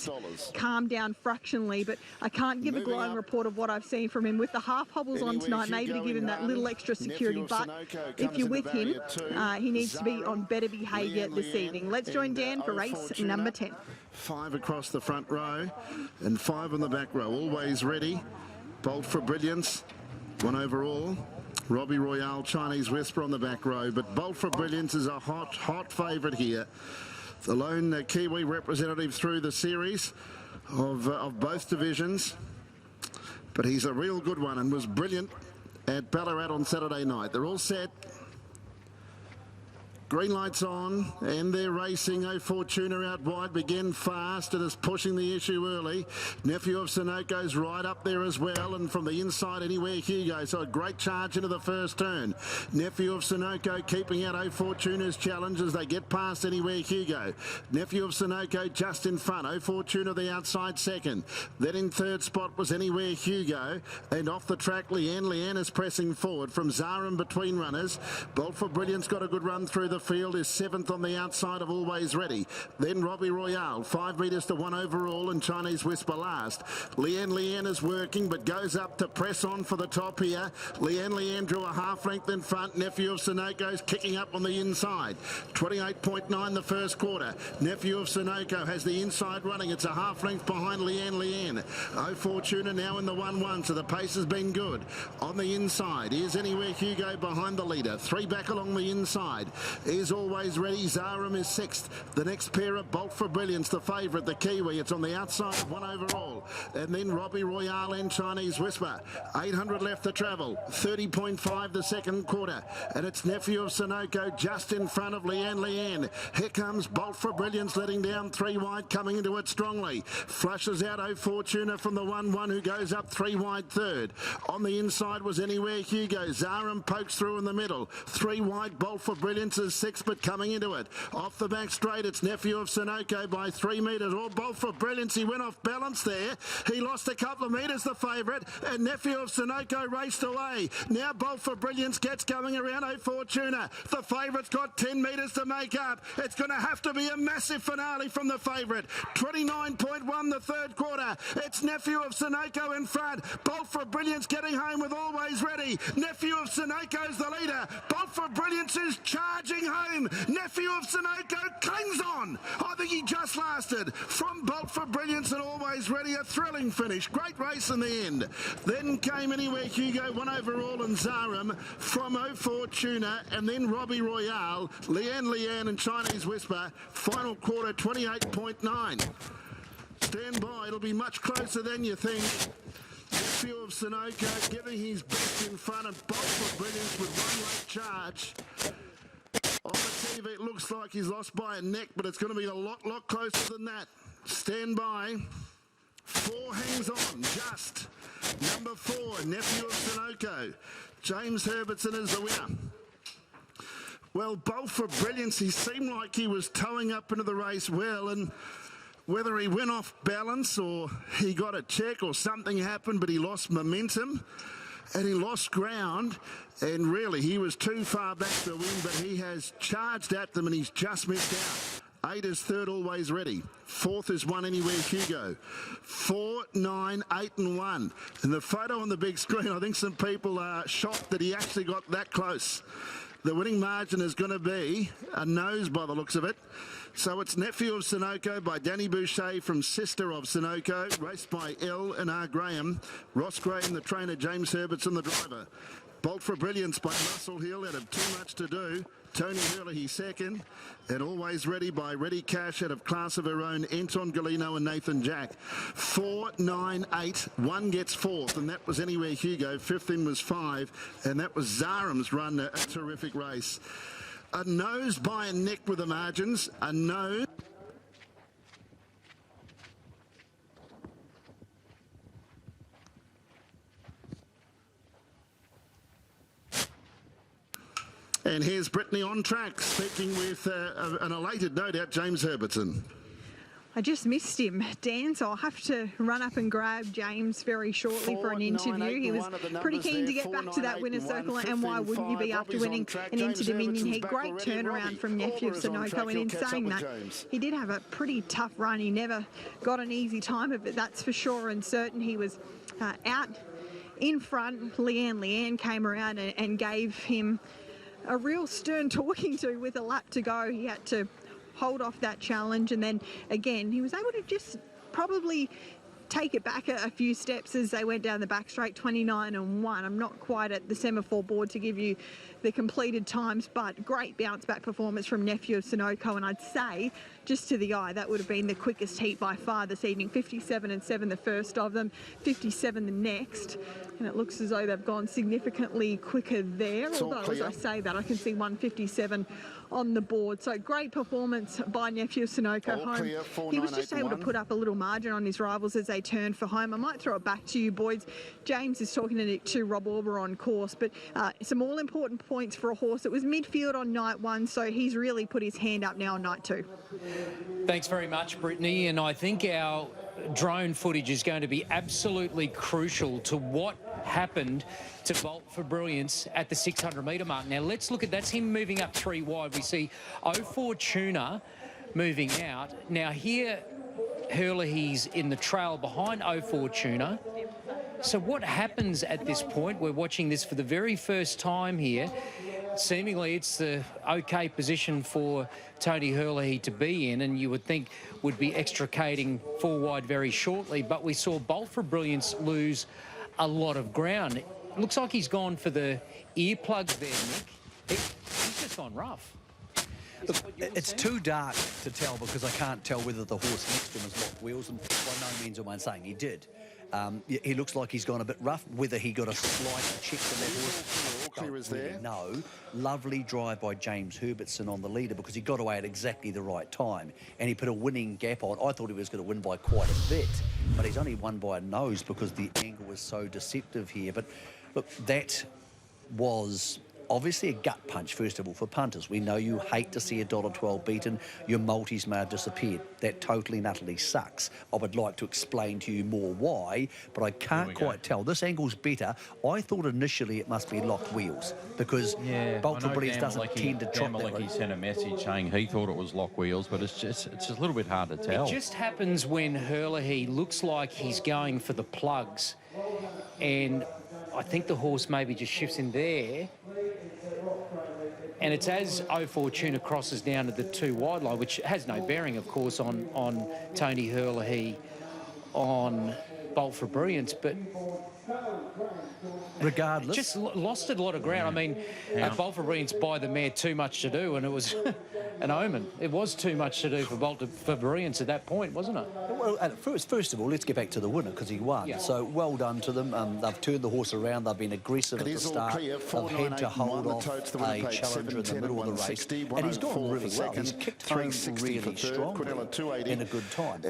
he's $6. calmed down fractionally, but I can't give a glowing report of what I've seen from him. With the half hobbles on tonight, maybe to give him that little extra security, but if you're with him, he needs to be on better behaviour this evening. Let's join Dan for race number 10. 5 across the front row and 5 on the back row. Always ready. Bolt for Brilliance. 1 overall. Robbie Royale, Chinese Whisper on the back row. But Bolt for Brilliance is a hot favourite here. The lone Kiwi representative through the series of both divisions. But he's a real good one and was brilliant at Ballarat on Saturday night. They're all set. Green lights on, and they're racing. Oh Fortuna out wide, begin fast and is pushing the issue early. Newphew of Sonoko's right up there as well, and from the inside anywhere Hugo. So a great charge into the first turn. Newphew of Sonoko keeping out Oh Fortuna's challenge as they get past anywhere Hugo. Newphew of Sonoko just in front. Oh Fortuna the outside second. Then in third spot was anywhere Hugo, and off the track Leanne is pressing forward from Zaram between runners. Bolt for Brilliance got a good run through the field, is 7th on the outside of Always Ready. Then Robbie Royale, 5 metres to 1 overall, and Chinese Whisper last. Leanne is working but goes up to press on for the top here. Leanne drew a half length in front. Newphew of Sonoko's kicking up on the inside. 28.9 the first quarter. Newphew of Sonoko has the inside running. It's a half length behind Leanne. Oh Fortuna now in the 1-1, so the pace has been good. On the inside is anywhere Hugo behind the leader. 3 back along the inside. Is Always Ready. Zaram is 6th. The next pair of Bolt for Brilliance, the favourite, the Kiwi. It's on the outside of 1 overall. And then Robbie Royale and Chinese Whisper. 800 left to travel. 30.5 the second quarter. And it's Newphew of Sonoko just in front of Leanne. Here comes Bolt for Brilliance letting down 3 wide, coming into it strongly. Flushes out Oh Fortuna from the 1-1 who goes up 3 wide third. On the inside was anywhere Hugo. Zaram pokes through in the middle. 3 wide, Bolt for Brilliance is 6, but coming into it. Off the back straight, it's Newphew of Sonoko by 3 metres. Or Bolt for Brilliance, he went off balance there. He lost a couple of metres, the favourite, and Newphew of Sonoko raced away. Now Bolt for Brilliance gets going around Oh Fortuna. The favourite's got 10 metres to make up. It's going to have to be a massive finale from the favourite. 29.1 the third quarter. It's Newphew of Sonoko in front. Bolt for Brilliance getting home with Always Ready. Newphew of Sonoko's the leader. Bolt for Brilliance is charging home. Newphew of Sonoko clings on. I think he just lasted. From Bolt for Brilliance and Always Ready, a thrilling finish. Great race in the end. Then came anywhere Hugo, 1 overall, and Zaram from Oh Fortuna, and then Robbie Royale, Leanne and Chinese Whisper. Final quarter, 28.9. Stand by, it'll be much closer than you think. Newphew of Sonoko giving his best in front of Bolt for Brilliance with 1 late charge. On the TV, it looks like he's lost by a neck, but it's going to be a lot closer than that. Stand by. 4 hangs on, just. Number 4, Newphew of Sonoko. James Herbertson is the winner. Well, Bolt for Brilliance, he seemed like he was towing up into the race well, and whether he went off balance or he got a check or something happened, but he lost momentum. And he lost ground, and really he was too far back to win, but he has charged at them and he's just missed out. 8 is third, Always Ready. 4th is 1 anywhere Hugo. 4, 9, 8 and 1. And the photo on the big screen, I think some people are shocked that he actually got that close. The winning margin is going to be a nose by the looks of it. So it's Newphew of Sonoko by Danny Boucher from Sister of Sonoko, raced by L and R Graham. Ross Graham, the trainer, James Herbertson, the driver. Bolt for Brilliance by Muscle Hill out of Too Much to Do. Tony Hurley, he's second. And Always Ready by Ready Cash out of Class of Her Own, Anton Galino and Nathan Jack. 4, 9, 8. 1 gets 4th, and that was anywhere Hugo. 5th in was 5, and that was Zaram's run, a terrific race. A nose by a neck with the margins. A nose. And here's Brittany on track, speaking with an elated, no doubt, James Herbertson. I just missed him, Dan, so I'll have to run up and grab James very shortly for an interview. He was pretty keen to get back to that winner's circle, and why wouldn't you be after winning an Inter-Dominion heat? Great turnaround from Newphew Of Sonoko, and in saying that, he did have a pretty tough run. He never got an easy time of it, that's for sure and certain. He was out in front. Leanne came around and gave him a real stern talking to with a lap to go. He had to hold off that challenge, and then again he was able to just probably take it back a few steps as they went down the back straight. 29 and 1. I'm not quite at the semaphore board to give you the completed times, but great bounce back performance from Newphew Of Sonoko, and I'd say just to the eye that would have been the quickest heat by far this evening. 57 and 7 the first of them, 57 the next, and it looks as though they've gone significantly quicker there, although as I say that I can see 157 on the board. So great performance by Newphew Of Sonoko home. He was just able to put up a little margin on his rivals as they turned for home. I might throw it back to you boys. James is talking to Rob Auber on course, but some all important points for a horse. It was midfield on night 1, so he's really put his hand up now on night 2. Thanks very much, Brittany, and I think our drone footage is going to be absolutely crucial to what happened to Bolt for Brilliance at the 600-metre mark. Now let's look at, that's him moving up 3 wide. We see Fortuna moving out. Now here Herlihy's in the trail behind Fortuna. So what happens at this point? We're watching this for the very first time here. Seemingly it's the okay position for Tony Herlihy to be in, and you would think would be extricating 4 wide very shortly, but we saw Bolt for Brilliance lose a lot of ground. It looks like he's gone for the earplugs there, Nick. He's just gone rough. Look, it's too dark to tell because I can't tell whether the horse next to him has locked wheels, and by no means am I saying he did. He looks like he's gone a bit rough. Whether he got a slight check from that horse, I don't really know. Lovely drive by James Herbertson on the leader because he got away at exactly the right time and he put a winning gap on. I thought he was going to win by quite a bit, but he's only won by a nose because the angle was so deceptive here. But look, that was obviously a gut punch, first of all, for punters. We know you hate to see $1.12 beaten. Your multis may have disappeared. That totally and utterly sucks. I would like to explain to you more why, but I can't quite tell. This angle's better. I thought initially it must be locked wheels because Bolt for Brilliance doesn't tend to trot that way. He sent a message saying he thought it was locked wheels, but it's just a little bit hard to tell. It just happens when Herlihy looks like he's going for the plugs, and I think the horse maybe just shifts in there. And it's as Fortuna crosses down to the 2 wide line, which has no bearing, of course, on Tony Herlihy, on Bolt for Brilliance, but regardless, just lost a lot of ground. I mean, Bolt for Brilliance by the mare, too much to do, and it was an omen. It was too much to do for Bolt for Brilliance at that point, wasn't it? Well, first of all, let's get back to the winner because he won. Yeah. So well done to them. They've turned the horse around. They've been aggressive at the start. They've had to hold off a challenger in the middle of the race, and he's gone really well. He's kicked home really strongly in a good time.